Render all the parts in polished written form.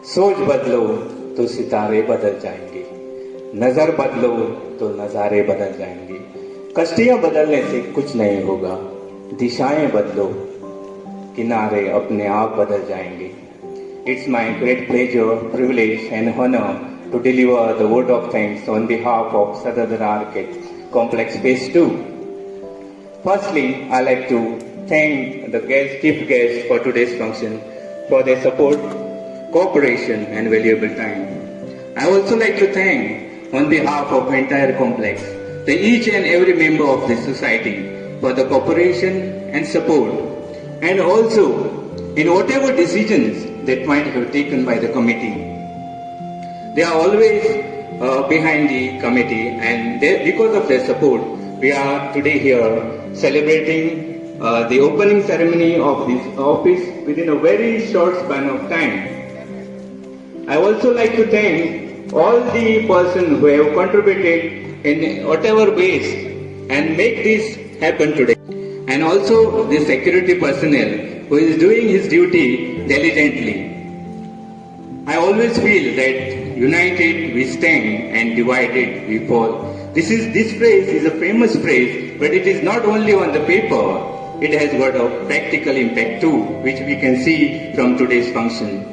सोच बदलो तो सितारे बदल जाएंगे, नजर बदलो तो नजारे बदल जाएंगे। कश्तियां बदलने से कुछ नहीं होगा, दिशाएं बदलो किनारे अपने आप बदल जाएंगे। It's my great pleasure, privilege and honor to deliver the word of thanks on behalf of Sadhana Arcade Complex Phase 2. Firstly, I'd like to thank the chief guests for today's function for their support, cooperation and valuable time. I also like to thank on behalf of the entire complex, each and every member of this society for the cooperation and support, and also in whatever decisions that might have taken by the committee. They are always behind the committee, and because of their support, we are today here celebrating the opening ceremony of this office within a very short span of time. I also like to thank all the persons who have contributed in whatever ways and make this happen today. And also the security personnel who is doing his duty diligently. I always feel that united we stand and divided we fall. This phrase is a famous phrase, but it is not only on the paper, it has got a practical impact too, which we can see from today's function.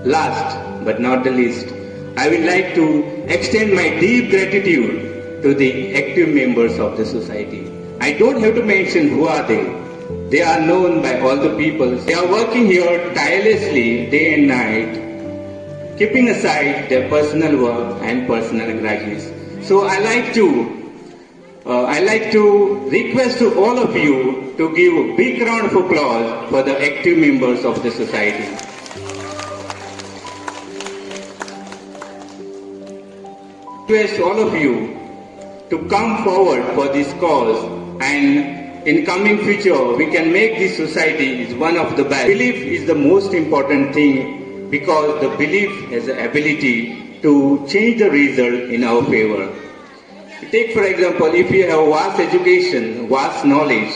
Last but not the least, I would like to extend my deep gratitude to the active members of the society. I don't have to mention who are they. They are known by all the people. They are working here tirelessly day and night, keeping aside their personal work and personal grudges. So I like to request to all of you to give a big round of applause for the active members of the society. Request all of you to come forward for this cause, and in coming future we can make this society is one of the best. Belief is the most important thing, because the belief has the ability to change the result in our favor. Take for example, if you have vast education, vast knowledge,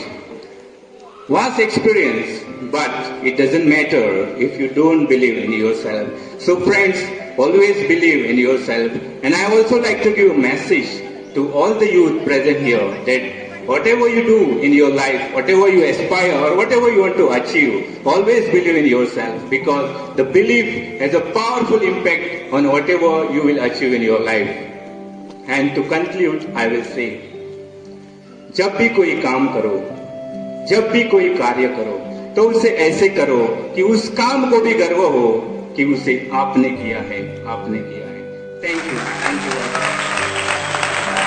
vast experience, but it doesn't matter if you don't believe in yourself. So friends, always believe in yourself. And I also like to give a message to all the youth present here that whatever you do in your life, whatever you aspire or whatever you want to achieve, always believe in yourself, because the belief has a powerful impact on whatever you will achieve in your life. And to conclude, I will say, जब भी कोई काम करो, जब भी कोई कार्य करो, तो उसे ऐसे करो कि उस काम को भी गर्व हो कि उसे आपने किया है, आपने किया है। Thank you.